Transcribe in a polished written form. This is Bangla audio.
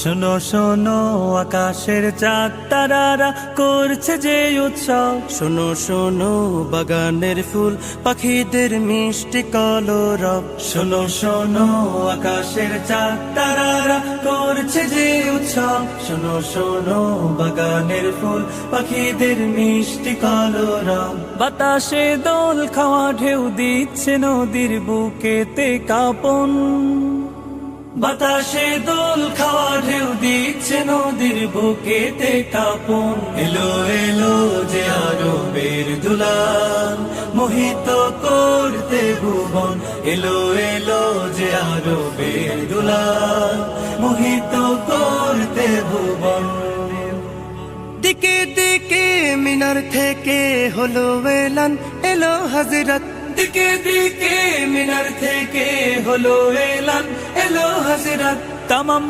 শোনো শোনো আকাশের চাঁদ তারারা করছে যে উৎসব, শোনো শোনো বাগানের ফুল পাখিদের মিষ্টি কলরব। শোনো শোনো আকাশের চাঁদ তারারা করছে যে উৎসব, শোনো শোনো বাগানের ফুল পাখিদের মিষ্টি কলরব। বাতাসে দোল খাওয়া ঢেউ দিচ্ছে নদীর বুকেতে কাঁপন, বাতাসে দোল খাওয়া ঢেউ দিচ্ছে নদীর বুকেতে কাঁপন। এলো এলো যে আরবের দুলাল মোহিত করতে ভুবন, এলো এলো যে আরবের দুলাল মোহিত করতে ভুবন। দিকে দিকে মিনার থেকে হলো এলান, এলো হযরত, দিকে দিকে মিনার থেকে হলো এলান, এলো হযরত। তামাম